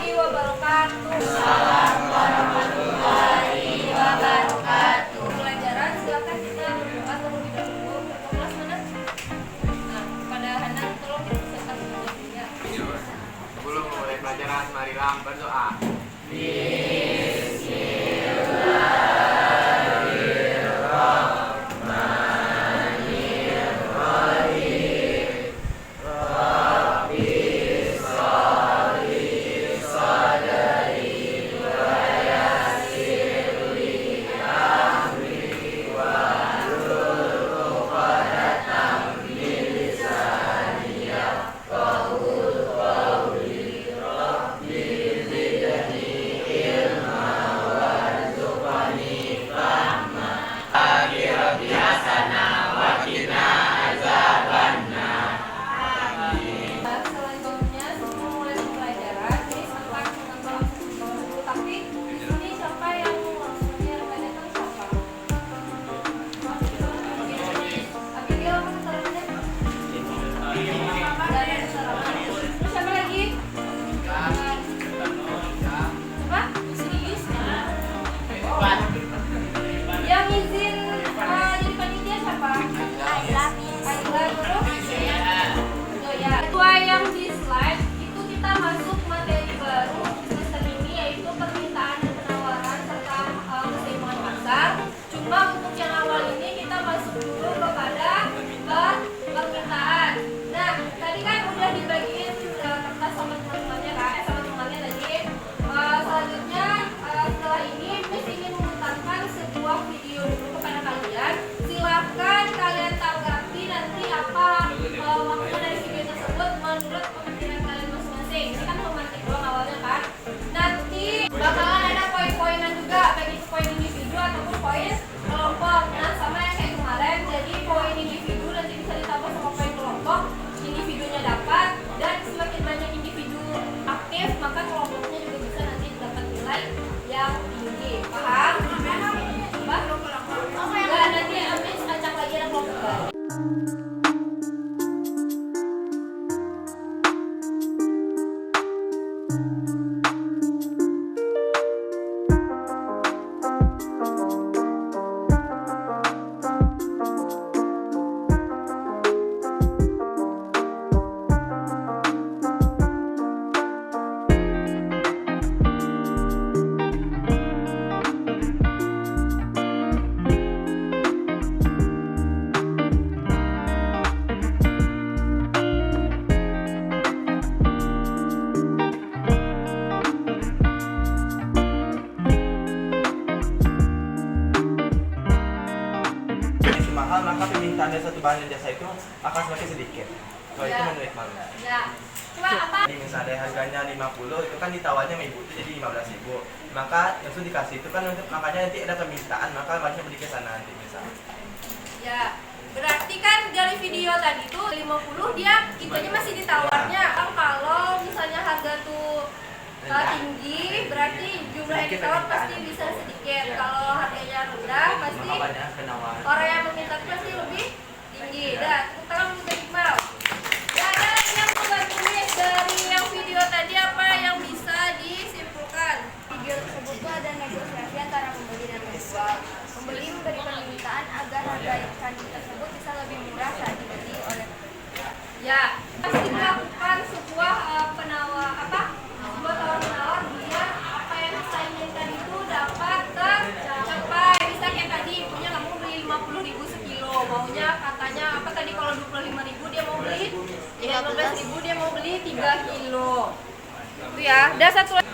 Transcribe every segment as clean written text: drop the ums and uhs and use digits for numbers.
warahmatullahi wabarakatuh. Assalamualaikum warahmatullahi wabarakatuh. Pelajaran silakan kita berdoa terlebih dahulu. Kelas mana? Nah, pada Hana tolong dipersiapkan semuanya. Sebelum mulai pelajaran, marilah berdoa. Yang di slide itu kita masuk materi baru semester ini, yaitu permintaan dan penawaran serta keseimbangan pasar. Cuma untuk yang awal ini kita masuk dulu kepada permintaan. Nah, tadi kan udah dibagiin kertas sama teman-temannya kan, sama temannya tadi. Selanjutnya setelah ini Miss ingin memutarkan sebuah video dulu kepada kalian. Silakan kalian tanggapi nanti apa makna dari video tersebut menurut pemikiran kalian masing-masing. Ini kan romantis doang awalnya kan. Nanti bakalan ada poin-poinan juga, baik itu poin individu ataupun poin kelompok. Nah, sama yang kayak kemarin, jadi poin individu nanti bisa ditambah sama poin kelompok. Individunya dapat, dan semakin banyak individu aktif maka kelompoknya juga bisa nanti dapat nilai yang tinggi. Paham? Nah, nanti Amis acak lagi ada kelompok baru. Maka permintaan dari satu bahan dan jasa itu akan semakin sedikit. Kalau itu menurut Malu. Ya. Coba apa? Jadi misalnya harganya 50, itu kan ditawarnya 1.000 itu jadi 15.000. Maka yang sudah dikasih itu kan untuk makanya nanti ada permintaan, maka banyak beli ke sana nanti misalnya. Ya. Berarti kan dari video tadi tuh 50 dia kitanya masih ditawarnya. Kalau misalnya harga tuh tinggi, berarti jumlah yang ditawar pasti bisa sedikit. Kalau harganya rendah, pasti orang yang meminta pasti lebih tinggi. Dan tepuk tangan untuk Iqbal. Dan yang membantu dari yang video tadi apa yang bisa disimpulkan? Video tersebut tuh ada negosiasi antara pembeli dan penjual. Pembeli memberi permintaan agar harga ikan tersebut bisa lebih murah saat dibeli oleh Ya, pasti melakukan sebuah sebuah tawar-menawar biar apa yang saya inginkan itu dapat tercapai. Bisa kayak tadi, punya kamu beli 50.000 sekilo, maunya katanya apa tadi, kalau 25.000 dia mau beli, 15.000 dia mau beli 3 kilo. Itu ya. Dan satu lagi.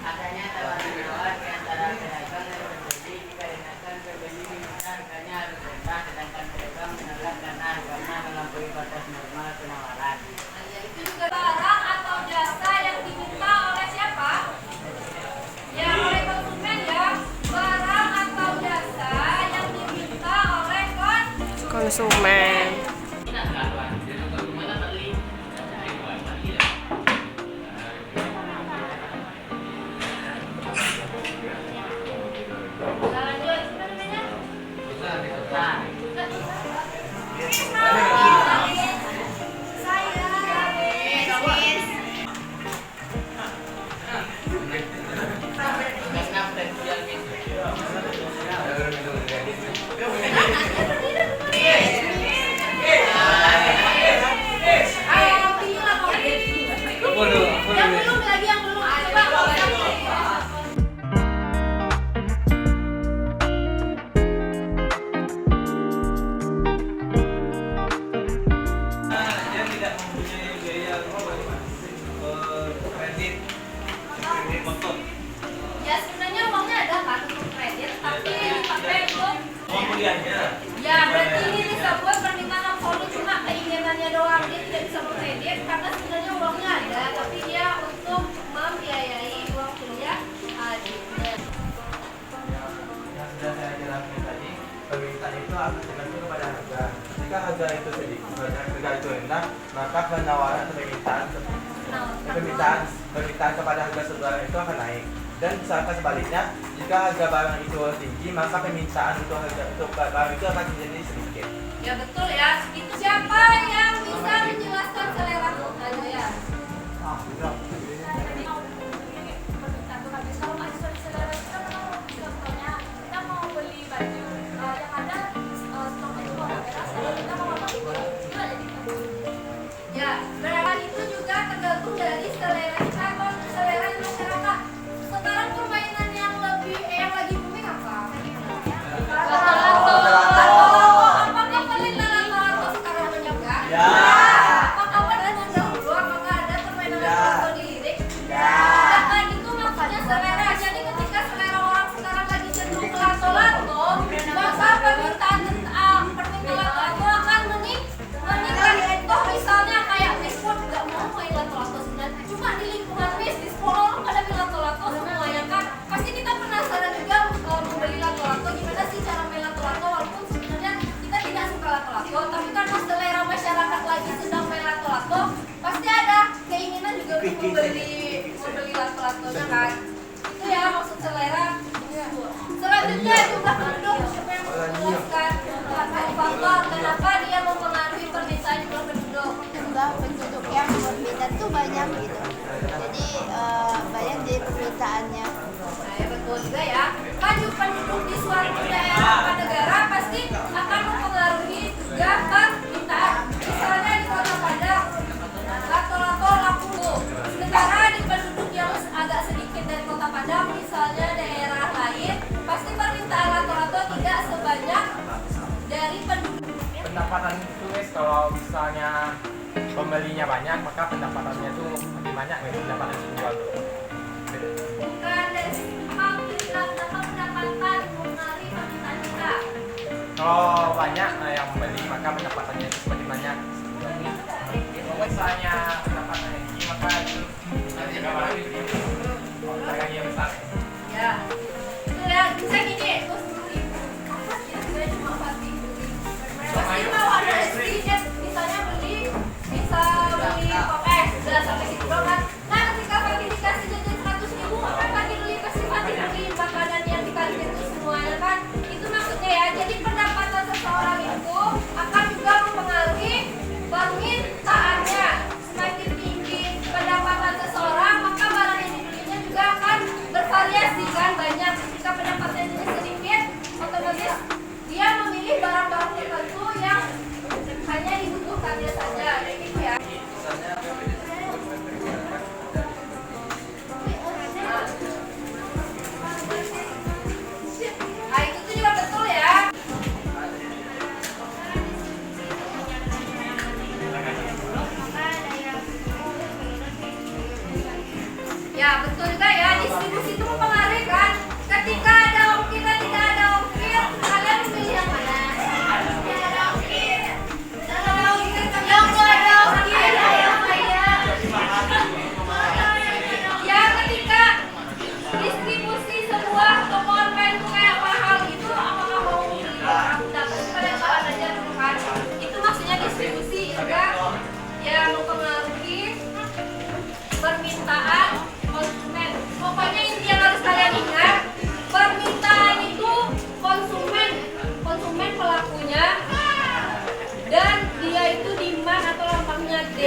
Adanya tawar-menawar di antara pedagang dan pembeli dikarenakan pembeli meminta harganya harus rendah, sedangkan pedagang menolak karena harganya melampaui batas normal penawaran. Nah, ya, itu juga barang atau jasa yang diminta oleh siapa? Ya, oleh konsumen ya. Barang atau jasa yang diminta oleh konsumen. mempunyai biaya kredit motor. Ya sebenarnya uangnya ada kan untuk kredit, tapi dipakai untuk Uang kuliahnya. ya berarti ini disebut permintaan absolut cuma keinginannya doang, dia tidak bisa berkredit karena sebenarnya uangnya ada, tapi dia untuk membiayai uang kuliah adiknya. Yang sudah saya jelaskan tadi, permintaan itu akan tergantung kepada harga. Jika harga itu sedikit, harga itu rendah, maka penawaran atau permintaan kepada harga sebelah itu akan naik. Dan misalkan sebaliknya, jika harga barang itu tinggi, maka permintaan untuk barang itu akan menjadi sedikit. Ya betul ya, itu siapa yang bisa menjelaskan selera aja ya? Kalau mahasiswa di selera itu kan contohnya kita mau beli baju yang ada stoknya itu warna merah, sedangkan kita mau warna hijau, gimana jadi Ya, berarti itu juga tergantung dari selera kita atau selera masyarakat. Sekarang permainan yang lagi booming apa? Apakah kalian lato sekarang menyuka? Ya. Apakah pada dahulu apakah ada permainan lato dilirik? Ya. Sedangkan itu maksudnya selera. Jadi ketika selera orang sekarang lagi cenderung ke lato-lato, maka permintaan lato akan meningkat. Toh misalnya kayak Mispon nggak mau main lato-lato sebenarnya, cuma di lingkungan di sekolah orang pada main lato-lato semua ya kan. Pasti kita penasaran juga membeli lato-lato, gimana sih cara main lato-lato, walaupun sebenarnya kita tidak suka lato-lato, tapi karena selera masyarakat lagi sedang main lato-lato, pasti ada keinginan juga untuk membeli lato-latonya kan. Itu ya maksud selera. Selanjutnya jumlah penduduk, siapa yang mau menjelaskan faktor kenapa dia mempengaruhi permintaan jumlah penduduk? Jumlah penduduk yang berbeda tuh banyak gitu. Jadi banyak di permintaannya. Nah, ya betul juga ya. Maju penduduk di suatu daerah atau negara pasti akan mempengaruhi juga permintaan. Misalnya di Kota Padang, lato-lato laku. Sementara di penduduk yang agak sedikit dari Kota Padang, misalnya daerah lain, pasti permintaan lato-lato tidak sebanyak dari penduduk. Pendapatan itu guys, kalau misalnya pembelinya banyak maka pendapatannya itu makin banyak guys, pendapatan penjual tuh. Bukan dari pendapatan mengenai permintaan kita. Kalau banyak yang membeli maka pendapatannya itu semakin banyak. Kalau misalnya pendapatannya tinggi maka itu juga barang itu harganya besar. Ya, itu ya, bisa gini, terus apa kira-kira cuma pasti pasti mau ada sedikit, misalnya bisa beli kopek, udah sampai situ doang kan. Nah, ketika Fatih dikasih jajan 100.000, maka Fatih beli makanan yang dikasih itu semuanya kan. Itu maksudnya ya, jadi pendapatan seseorang itu akan juga mempengaruhi permintaannya. Semakin tinggi pendapatan seseorang, maka barang yang dibelinya juga akan bervariasi kan, banyak. Jika pendapatannya sedikit, otomatis dia memilih barang-barang tertentu yang hanya dibutuhkannya saja, kayak gitu ya. Nah, itu tuh juga betul ya. Ya betul juga ya, distribusi itu mempengaruhi kan. Ketika ada ongkir dan tidak ada ongkir, kalian memilih yang mana? Yang ada ongkir. Yang ada ongkir, yang ada ongkir. Ya ketika distribusi sebuah toko online itu kayak mahal gitu, apakah mau beli barang dapat kalian tahan aja dulu kan? Itu maksudnya distribusi juga yang mempengaruhi permintaan konsumen. Pokoknya inti yang harus kalian ingat, permintaan itu konsumen pelakunya, dan dia itu demand atau lambangnya D.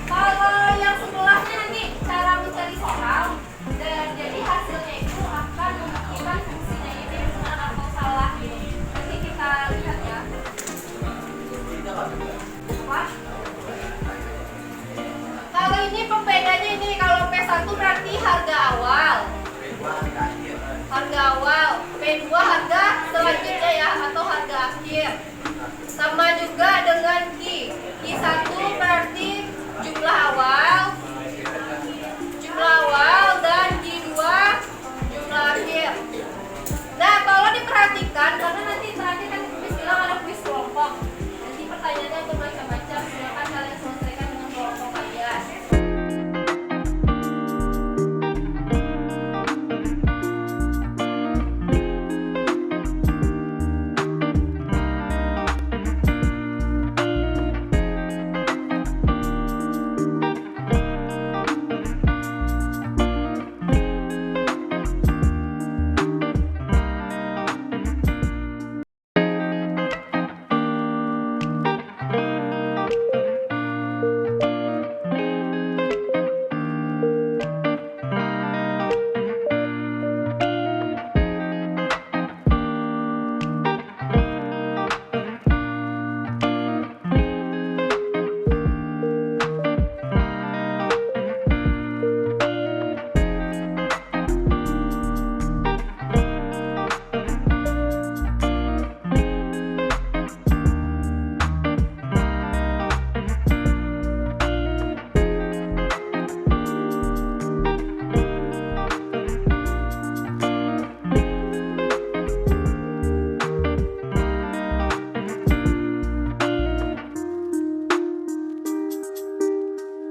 Kalau yang sebelahnya nanti cara mencari soal, dan jadi hasilnya itu akan membuktikan fungsinya ini benar atau salah. Nanti kita lihat ya. Apa? Kalau ini pembeda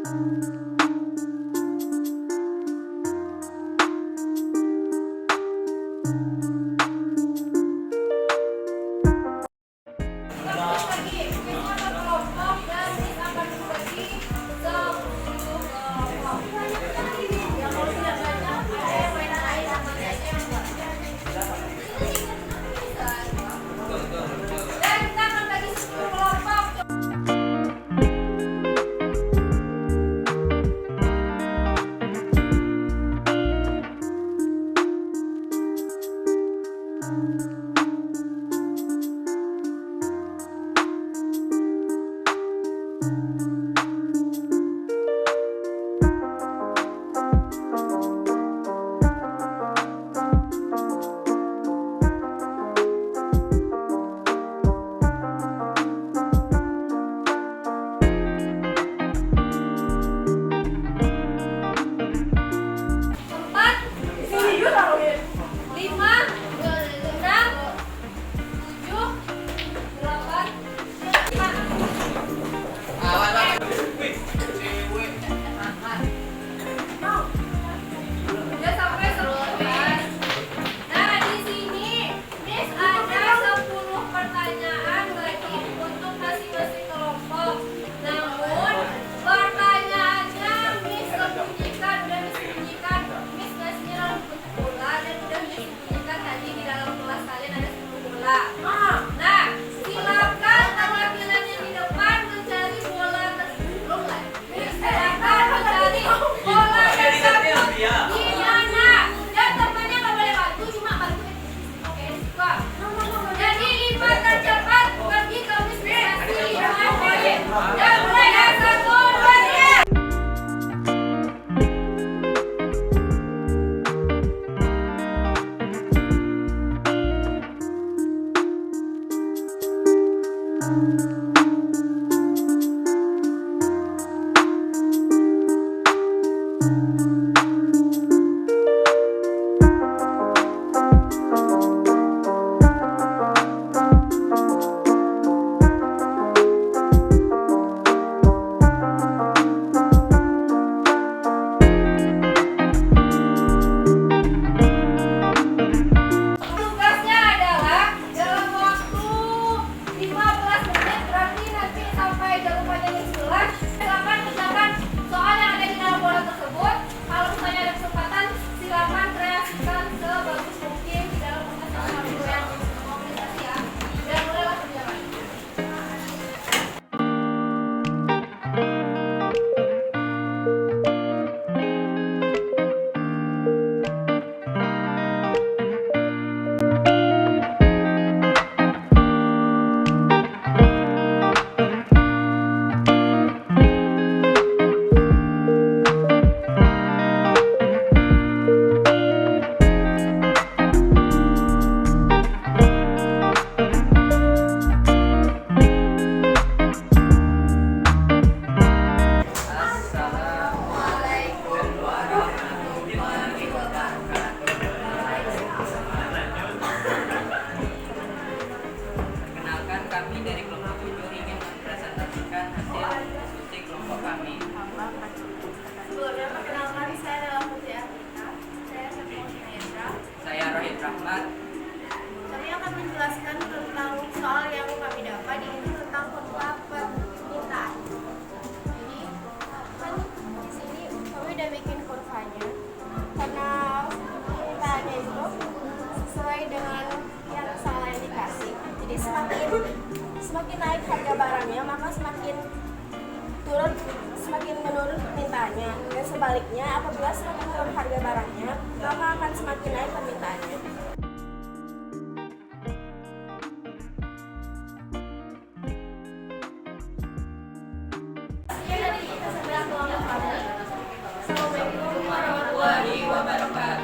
Lagi, semua kelompok dan Miss akan membagi 10 kelompok. Yang mau tidak banyak, ada yang main air, sama ada yang enggak. Dan kita akan bagi 10 kelompok. Empat, lima, enam, tujuh, delapan, lima. Udah sampai 11. Nah, di sini Miss ada 10 pertanyaan lagi untuk masing-masing kelompok. Namun pertanyaannya Miss sembunyikan, Miss ngasihnya dalam bentuk bola dan udah Miss sembunyikan tadi di dalam kelas kalian ada 10 bola. Nah, silakan perwakilan yang di depan mencari bola tersebut. Silakan mencari bola tersebut di mana. Dan temannya nggak boleh bantu, cuma bantu. Oke, suka. Jadi 5 tercepat pergi ke Miss kasih 5 poin. Dan mulai dari 1, 2, 3. Tugasnya adalah dalam waktu 15 menit, berarti nanti sampai jam panjang 11. Silakan kerjakan soal yang ada di dalam bola tersebut. Kalau misalnya ada kesempatan, silakan kreasikan sebagus mungkin di dalam konteks yang komunikasi ya. Dan mulailah kerjakan. Perkenalkan, kami dari kelompok 7 ingin mempresentasikan hasil diskusi kelompok kami. Sebelumnya perkenalkan, saya adalah Putri Arita. Saya Sepuluh Hendra. Saya Rohit Rahmat. Kami akan menjelaskan tentang soal yang kami dapat, yaitu tentang kurva permintaan. Jadi kan di sini kami udah bikin kurvanya karena permintaannya itu sesuai dengan yang salah yang dikasih. Jadi semakin naik harga barangnya, maka semakin menurun permintaannya. Dan sebaliknya, apabila semakin turun harga barangnya, maka akan semakin naik permintaannya. Sekian dari kita sebelah kelompok kami. Assalamualaikum warahmatullahi wabarakatuh.